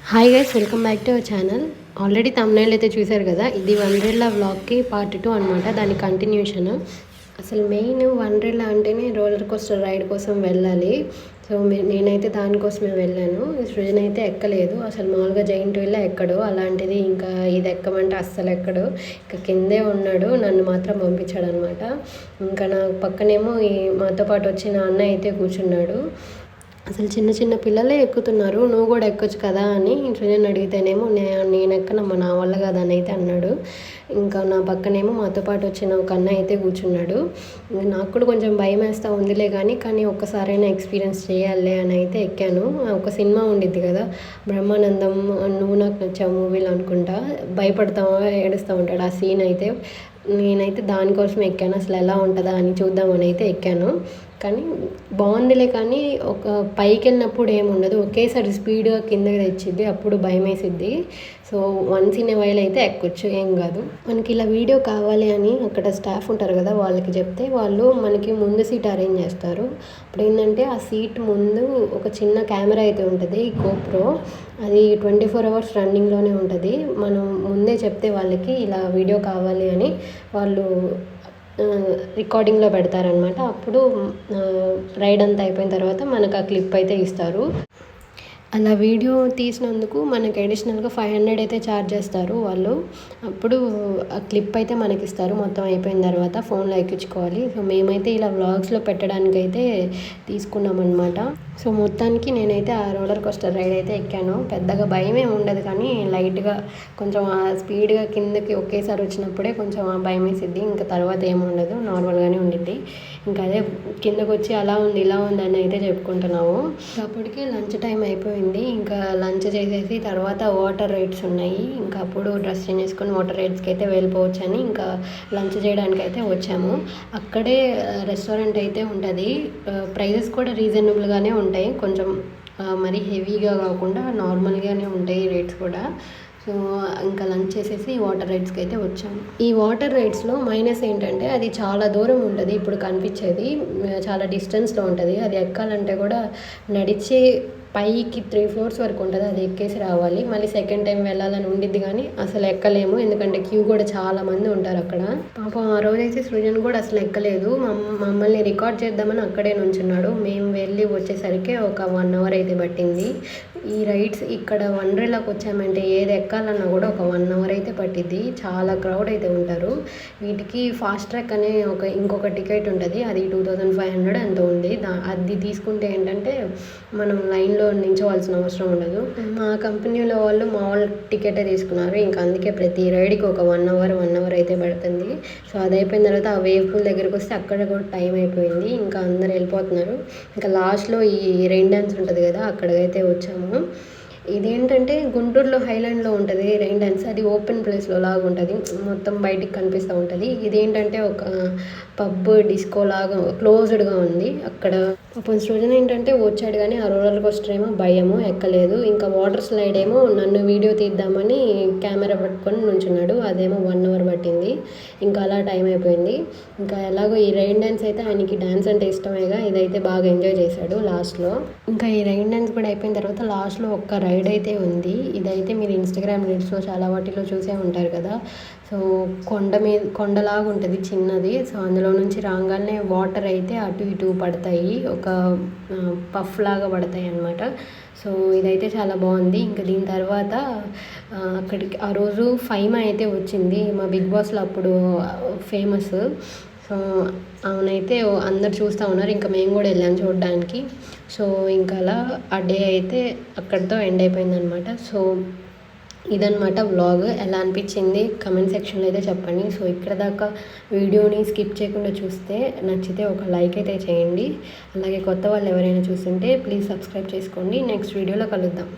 Hi guys, welcome back to our channel. Already thumbnail అయితే చూశారు కదా, ఇది వండర్లా వ్లాగ్కి పార్ట్ 2 అనమాట. దాని కంటిన్యూషన్. అసలు మెయిన్ వండర్లా అంటేనే రోలర్ కోస్టర్ రైడ్ కోసం వెళ్ళాలి. సో నేనైతే దానికోసమే వెళ్ళాను. సృజన్ అయితే ఎక్కలేదు. అసలు మామూలుగా జైంట్ వీల్ ఎక్కడు, అలాంటిది ఇంకా ఇది ఎక్కమంటే అస్సలు ఎక్కడు. ఇంకా కిందే ఉన్నాడు, నన్ను మాత్రం పంపించాడు అనమాట. ఇంకా నా పక్కనేమో మాతో పాటు వచ్చిన అన్న అయితే కూర్చున్నాడు. అసలు చిన్న చిన్న పిల్లలే ఎక్కుతున్నారు, నువ్వు కూడా ఎక్కొచ్చు కదా అని సృజన్ అడిగితేనేమో నేను ఎక్కనమ్మా, నా వల్ల కదా అని అయితే అన్నాడు. ఇంకా నా పక్కనేమో మాతో పాటు వచ్చిన ఒక అన్న అయితే కూర్చున్నాడు. నాకు కూడా కొంచెం భయం వేస్తూ ఉందిలే కానీ ఒక్కసారైనా ఎక్స్పీరియన్స్ చేయాలి అని అయితే ఎక్కాను. ఒక సినిమా ఉండిద్ది కదా, బ్రహ్మానందం నువ్వు నాకు నచ్చావు మూవీలో అనుకుంటా, భయపడతావా ఏడుస్తూ ఉంటాడు ఆ సీన్ అయితే. నేనైతే దానికోసం ఎక్కాను, అసలు ఎలా ఉంటుందా అని చూద్దామని అయితే ఎక్కాను. కానీ బాగుందిలే, కానీ ఒక పైకి వెళ్ళినప్పుడు ఏముండదు, ఒకేసారి స్పీడ్గా కిందకి తెచ్చిద్ది, అప్పుడు భయం వేసిద్ది. So once in a while అయితే ఎక్కొచ్చు, ఏం కాదు. మనకి ఇలా వీడియో కావాలి అని అక్కడ స్టాఫ్ ఉంటారు కదా, వాళ్ళకి చెప్తే వాళ్ళు మనకి ముందు సీట్ అరేంజ్ చేస్తారు. అప్పుడు ఏంటంటే ఆ సీట్ ముందు ఒక చిన్న కెమెరా అయితే ఉంటుంది, GoPro. అది 24 hours రన్నింగ్లోనే ఉంటుంది. మనం ముందే చెప్తే వాళ్ళకి ఇలా వీడియో కావాలి అని వాళ్ళు రికార్డింగ్లో పెడతారనమాట. అప్పుడు రైడ్ అంతా అయిపోయిన తర్వాత మనకు ఆ క్లిప్ అయితే ఇస్తారు. అలా వీడియో తీసినందుకు మనకి అడిషనల్గా 500 అయితే ఛార్జ్ చేస్తారు వాళ్ళు. అప్పుడు ఆ క్లిప్ అయితే మనకి ఇస్తారు మొత్తం అయిపోయిన తర్వాత, ఫోన్లో ఎక్కించుకోవాలి. సో మేమైతే ఇలా వ్లాగ్స్లో పెట్టడానికైతే తీసుకున్నాం అనమాట. సో మొత్తానికి నేనైతే ఆ రోలర్ కోస్టర్ రైడ్ అయితే ఎక్కాను. పెద్దగా భయం ఏమి ఉండదు, కానీ లైట్గా కొంచెం ఆ స్పీడ్గా కిందకి ఒకేసారి వచ్చినప్పుడే కొంచెం ఆ భయం వేసిద్ది. ఇంకా తర్వాత ఏమి ఉండదు, నార్మల్గానే ఉండిద్ది. ఇంకా అదే కిందకు వచ్చి అలా ఉంది ఇలా ఉంది అని అయితే చెప్పుకుంటున్నాము. అప్పటికి లంచ్ టైం అయిపోయింది. ఇంకా లంచ్ చేసేసి తర్వాత వాటర్ రైడ్స్ ఉన్నాయి. ఇంకా అప్పుడు డ్రెస్ చేంజ్ చేసుకొని వాటర్ రైడ్స్కి అయితే వెళ్ళిపోవచ్చు అని ఇంకా లంచ్ చేయడానికి అయితే వచ్చాము. అక్కడే రెస్టారెంట్ అయితే ఉంటుంది. ప్రైజెస్ కూడా రీజనబుల్గానే ఉంటాయి, కొంచెం మరీ హెవీగా కాకుండా నార్మల్గానే ఉంటాయి రేట్స్ కూడా. సో ఇంకా లంచ్ చేసేసి వాటర్ రైడ్స్కి అయితే వచ్చాము. ఈ వాటర్ రైడ్స్లో మైనస్ ఏంటంటే అది చాలా దూరం ఉంటుంది, ఇప్పుడు కనిపించేది చాలా డిస్టెన్స్లో ఉంటుంది. అది ఎక్కాలంటే కూడా నడిచే పైకి 3 floors వరకు ఉంటుంది, అది ఎక్కేసి రావాలి. మళ్ళీ సెకండ్ టైం వెళ్ళాలని ఉండిద్ది, కానీ అసలు ఎక్కలేము, ఎందుకంటే క్యూ కూడా చాలా మంది ఉంటారు అక్కడ. పాపం ఆ రోజైతే సృజన్ కూడా అసలు ఎక్కలేదు. మమ్మల్ని రికార్డ్ చేద్దామని అక్కడే నుంచున్నాడు. మేము వెళ్ళి వచ్చేసరికి ఒక 1 hour అయితే పట్టింది. ఈ రైడ్స్ ఇక్కడ వండర్లాకి వచ్చామంటే ఏది ఎక్కాలన్నా కూడా ఒక 1 hour అయితే పట్టిద్ది. చాలా క్రౌడ్ అయితే ఉంటారు. వీటికి ఫాస్ట్ ట్రాక్ అనే ఇంకొక టికెట్ ఉంటుంది, అది 2500 అంత ఉంది. అది తీసుకుంటే ఏంటంటే మనం లైన్లో నిల్చోవాల్సిన అవసరం ఉండదు. మా కంపెనీలో వాళ్ళు మామూలు టికెటే తీసుకున్నారు. ఇంకా అందుకే ప్రతి రైడ్కి ఒక 1 hour అయితే పడుతుంది. సో అది అయిపోయిన తర్వాత ఆ వేవ్ పూల్ దగ్గరికి వస్తే అక్కడ కూడా టైం అయిపోయింది. ఇంకా అందరు వెళ్ళిపోతున్నారు. ఇంకా లాస్ట్లో ఈ రెయిన్ డ్యాన్స్ ఉంటుంది కదా, అక్కడికైతే వచ్చాము. ఇదేంటంటే గుంటూరులో హైలాండ్లో ఉంటుంది రెయిన్ డ్యాన్స్, అది ఓపెన్ ప్లేస్లో లాగా ఉంటుంది, మొత్తం బయటికి కనిపిస్తూ ఉంటుంది. ఇదేంటంటే ఒక పబ్ డిస్కో లాగా క్లోజ్డ్గా ఉంది. అక్కడ పాపం సృజన్ ఏంటంటే వచ్చాడు, కానీ ఆ రోలర్ కోస్టర్ ఏమో భయము, ఎక్కలేదు. ఇంకా వాటర్ స్లైడ్ ఏమో నన్ను వీడియో తీద్దామని కెమెరా పట్టుకొని నుంచున్నాడు, అదేమో 1 hour పట్టింది. ఇంకా అలా టైం అయిపోయింది. ఇంకా ఎలాగో ఈ రెయిన్ డ్యాన్స్ అయితే ఆయనకి డ్యాన్స్ అంటే ఇష్టమేగా, ఇదైతే బాగా ఎంజాయ్ చేశాడు లాస్ట్లో. ఇంకా ఈ రెయిన్ డ్యాన్స్ కూడా అయిపోయిన తర్వాత లాస్ట్లో ఒక్క రైడ్ అయితే ఉంది. ఇదైతే మీరు ఇన్స్టాగ్రామ్ రీల్స్లో చాలా వాటిలో చూసే ఉంటారు కదా. సో కొండలాగా ఉంటుంది చిన్నది. సో అందులో నుంచి రాగానే వాటర్ అయితే అటు ఇటు పడతాయి, ఒక పఫ్ లాగా పడతాయి అన్నమాట. సో ఇదైతే చాలా బాగుంది. ఇంకా దీని తర్వాత అక్కడికి ఆ రోజు ఫైమా అయితే వచ్చింది, మా బిగ్ బాస్లో అప్పుడు ఫేమస్. సో అవునైతే అందరు చూస్తూ ఉన్నారు, ఇంకా మేము కూడా వెళ్ళాము చూడడానికి. సో ఇంకా అలా ఆ డే అయితే అక్కడితో ఎండ్ అయిపోయిందనమాట. సో ఇదనమాట వ్లాగ్. ఎలా అనిపించింది కమెంట్ సెక్షన్లో అయితే చెప్పండి. సో ఇక్కడ దాకా వీడియోని స్కిప్ చేయకుండా చూస్తే నచ్చితే ఒక లైక్ అయితే చేయండి. అలాగే కొత్త వాళ్ళు ఎవరైనా చూస్తుంటే ప్లీజ్ సబ్స్క్రైబ్ చేసుకోండి. నెక్స్ట్ వీడియోలో కలుద్దాం.